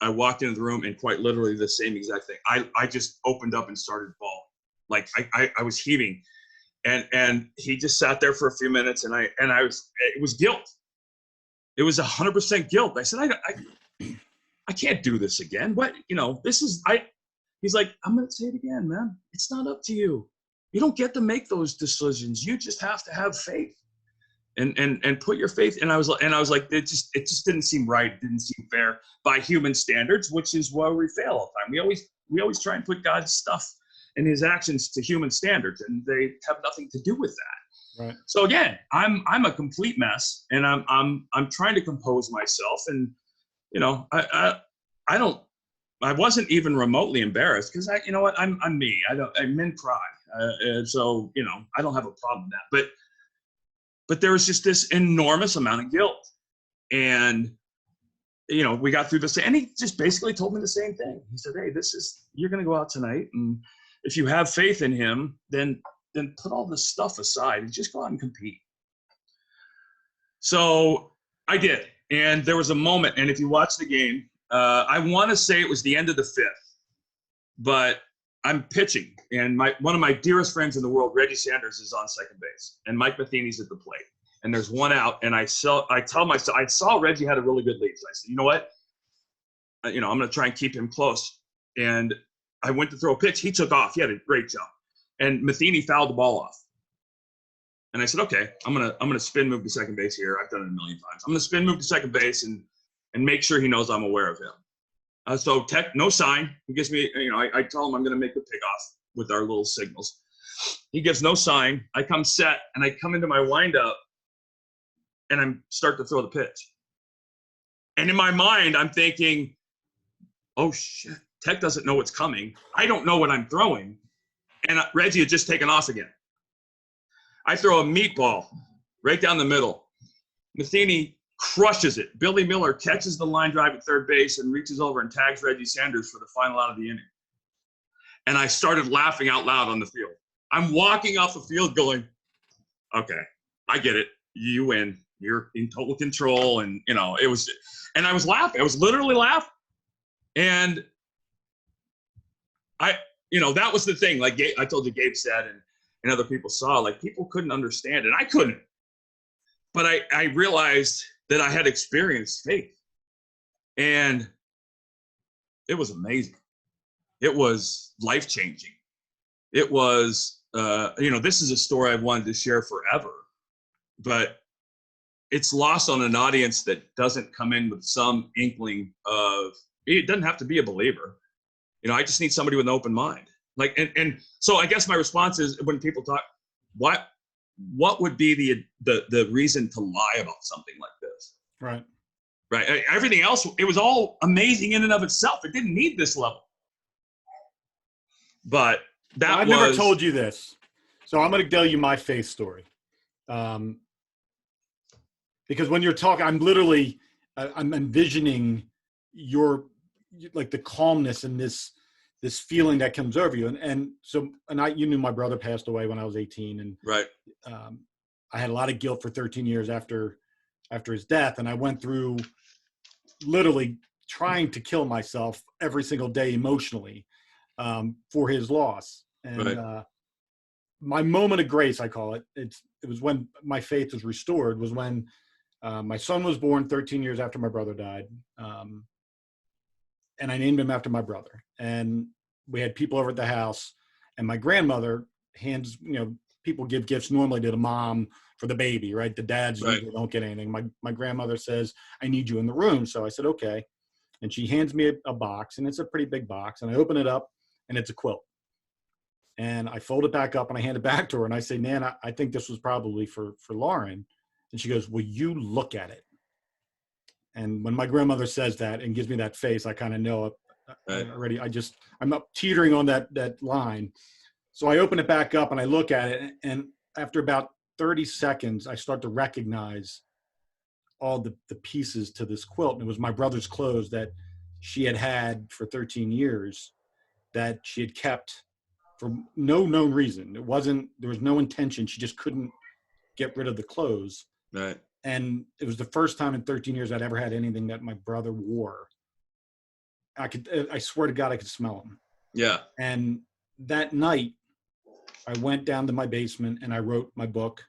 I walked into the room, and quite literally the same exact thing. I just opened up and started bawling. Like I was heaving. And he just sat there for a few minutes, and it was guilt. It was 100% guilt. I said, I can't do this again. What, he's like, I'm going to say it again, man. It's not up to you. You don't get to make those decisions. You just have to have faith and put your faith. And I was like, it just didn't seem right. It didn't seem fair by human standards, which is why we fail all the time. We always try and put God's stuff and his actions to human standards, and they have nothing to do with that. Right. So again, I'm a complete mess, and I'm trying to compose myself, and I wasn't even remotely embarrassed because I'm me. Men cry, so I don't have a problem with that. But there was just this enormous amount of guilt, and we got through this, and he just basically told me the same thing. He said, "Hey, you're going to go out tonight, and if you have faith in him, then put all this stuff aside and just go out and compete." So I did. And there was a moment, and if you watch the game, I want to say it was the end of the fifth, but I'm pitching, and one of my dearest friends in the world, Reggie Sanders, is on second base, and Mike Matheny's at the plate, and there's one out, and I tell myself, I saw Reggie had a really good lead, so I said, you know what, I'm going to try and keep him close, and I went to throw a pitch. He took off. He had a great jump, and Matheny fouled the ball off. And I said, okay, I'm gonna spin move to second base here. I've done it a million times. I'm gonna spin move to second base and make sure he knows I'm aware of him. So Tech, no sign. He gives me, I tell him I'm gonna make the pick off with our little signals. He gives no sign. I come set, and I come into my windup, and I start to throw the pitch. And in my mind, I'm thinking, oh shit, Tech doesn't know what's coming. I don't know what I'm throwing. And Reggie had just taken off again. I throw a meatball right down the middle. Matheny crushes it. Billy Miller catches the line drive at third base and reaches over and tags Reggie Sanders for the final out of the inning. And I started laughing out loud on the field. I'm walking off the field going, okay, I get it. You win. You're in total control. And, it was, and I was laughing. I was literally laughing. And that was the thing. Like I told you, Gabe said, and other people saw, like people couldn't understand it. I couldn't. But I realized that I had experienced faith. And it was amazing. It was life-changing. It was, this is a story I've wanted to share forever. But it's lost on an audience that doesn't come in with some inkling of, it doesn't have to be a believer. I just need somebody with an open mind. Like, and so I guess my response is when people talk, what would be the reason to lie about something like this? Right. Right. Everything else, it was all amazing in and of itself. It didn't need this level. But I've never told you this, so I'm going to tell you my faith story. Because when you're talking, I'm envisioning the calmness and this feeling that comes over you. You knew my brother passed away when I was 18, and right. I had a lot of guilt for 13 years after his death. And I went through literally trying to kill myself every single day emotionally for his loss. And my moment of grace, I call it, it was when my faith was restored, was when my son was born 13 years after my brother died. And I named him after my brother. And we had people over at the house, and my grandmother hands, people give gifts normally to the mom for the baby, right? The dads usually don't get anything. My grandmother says, I need you in the room. So I said, okay. And she hands me a box, and it's a pretty big box. And I open it up, and it's a quilt. And I fold it back up, and I hand it back to her. And I say, Nan, I think this was probably for Lauren. And she goes, will you look at it? And when my grandmother says that and gives me that face, I kind of know I'm up teetering on that line. So I open it back up and I look at it. And after about 30 seconds, I start to recognize all the pieces to this quilt. And it was my brother's clothes that she had for 13 years that she had kept for no known reason. There was no intention. She just couldn't get rid of the clothes. Right. And it was the first time in 13 years I'd ever had anything that my brother wore. I swear to God, I could smell them. Yeah. And that night I went down to my basement and I wrote my book.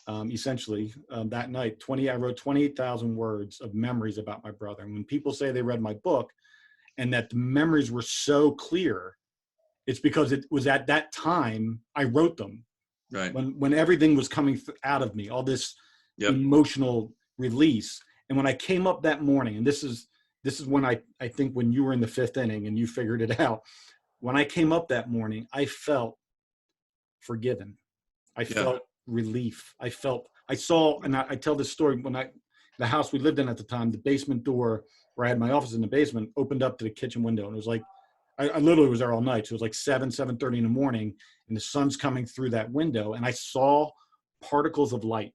Essentially that night, I wrote 28,000 words of memories about my brother. And when people say they read my book and that the memories were so clear, it's because it was at that time I wrote them. Right. When everything was coming out of me, all this emotional release. And when I came up that morning, and this is when I think when you were in the fifth inning and you figured it out, when I came up that morning, I felt forgiven. I felt relief. I saw, and I tell this story, the house we lived in at the time, the basement door where I had my office in the basement opened up to the kitchen window. And it was like, I literally was there all night. So it was like 7:30 in the morning, and the sun's coming through that window. And I saw particles of light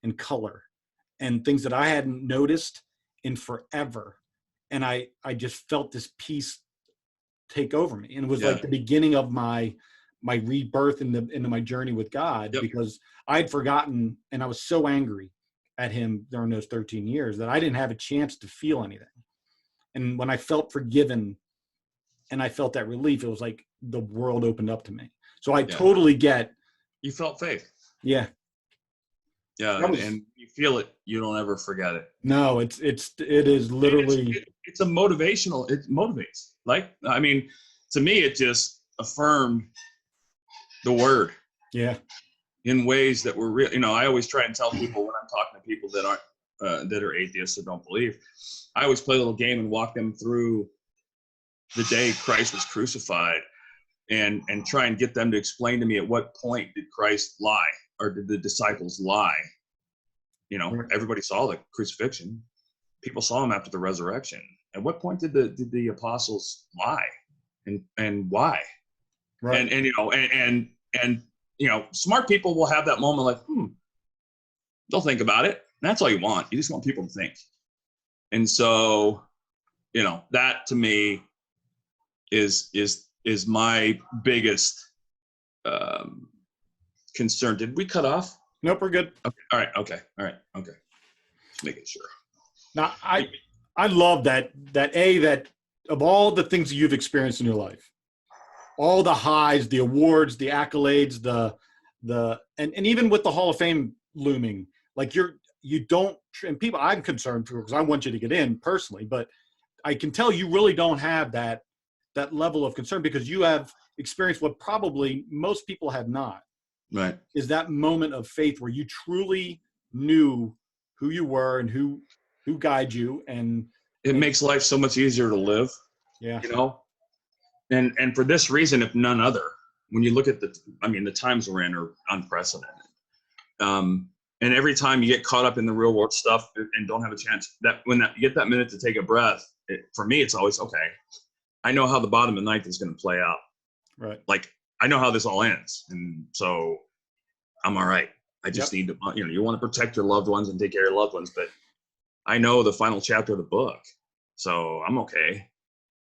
and color and things that I hadn't noticed in forever. And I just felt this peace take over me. And it was like the beginning of my rebirth into my journey with God, because I'd forgotten, and I was so angry at him during those 13 years that I didn't have a chance to feel anything. And when I felt forgiven and I felt that relief, it was like the world opened up to me. So I totally get. You felt faith. Yeah. Yeah, and you feel it. You don't ever forget it. No, it is literally. It's a motivational. It motivates. Like, I mean, to me, it just affirmed the word. Yeah. In ways that were real. I always try and tell people when I'm talking to people that aren't that are atheists or don't believe. I always play a little game and walk them through the day Christ was crucified, and try and get them to explain to me at what point did Christ lie. Or did the disciples lie? Everybody saw the crucifixion. People saw him after the resurrection. At what point did the apostles lie, and why? Right. And smart people will have that moment like, they'll think about it. And that's all you want. You just want people to think. And so, that to me is my biggest concern. Did we cut off? Nope, we're good. Okay. All right. Okay. Just making sure. Now, I love that of all the things that you've experienced in your life, all the highs, the awards, the accolades, and even with the Hall of Fame looming, like you don't, and people I'm concerned for, because I want you to get in personally, but I can tell you really don't have that level of concern, because you have experienced what probably most people have not. Right. Is that moment of faith where you truly knew who you were and who guided you, and it makes life so much easier to live. Yeah. And for this reason, if none other, when you look at the times we're in are unprecedented. And every time you get caught up in the real world stuff and don't have a chance, you get that minute to take a breath, for me, it's always, okay, I know how the bottom of the ninth is going to play out. Right. Like, I know how this all ends. And so I'm all right. I just need to, you want to protect your loved ones and take care of your loved ones, but I know the final chapter of the book, so I'm okay.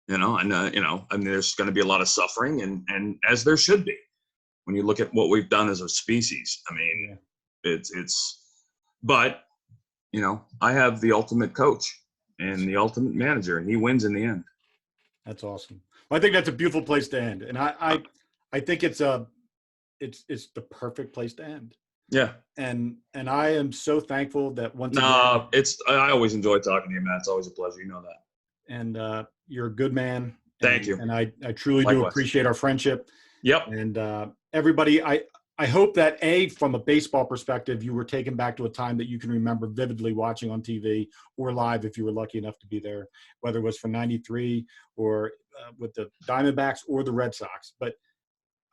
There's going to be a lot of suffering, and as there should be, when you look at what we've done as a species. I mean, but I have the ultimate coach, and the ultimate manager, and he wins in the end. That's awesome. Well, I think that's a beautiful place to end, and I think it's the perfect place to end. Yeah. And I am so thankful that once again. I always enjoy talking to you, Matt. It's always a pleasure. You know that. And you're a good man. Thank you. And I truly do appreciate our friendship. Yep. And everybody, I hope that from a baseball perspective, you were taken back to a time that you can remember vividly watching on TV or live if you were lucky enough to be there, whether it was for 93 or with the Diamondbacks or the Red Sox. But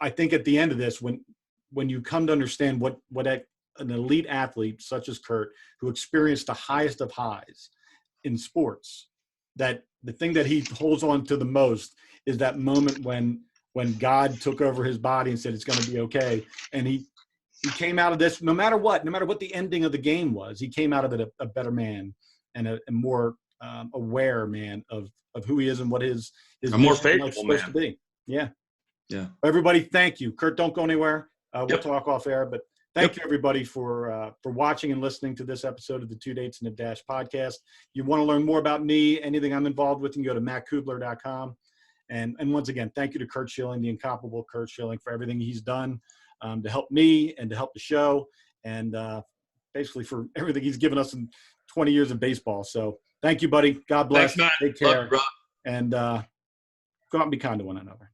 I think at the end of this, when you come to understand what an elite athlete such as Curt, who experienced the highest of highs in sports, that the thing that he holds on to the most is that moment when God took over his body and said it's going to be okay, and he came out of this no matter what the ending of the game was, he came out of it a better man and a more aware man of who he is and what his a more faithful man to be. Yeah. Everybody, thank you, Curt. Don't go anywhere. We'll talk off air, but thank you everybody for watching and listening to this episode of the Two Dates and a Dash podcast. You want to learn more about me, anything I'm involved with, you can go to mattcubbler.com. And once again, thank you to Curt Schilling, the incomparable Curt Schilling, for everything he's done to help me and to help the show, and basically for everything he's given us in 20 years of baseball. So thank you, buddy. God bless. Thanks, Matt. Take care. Love you, bro. And go out and be kind to one another.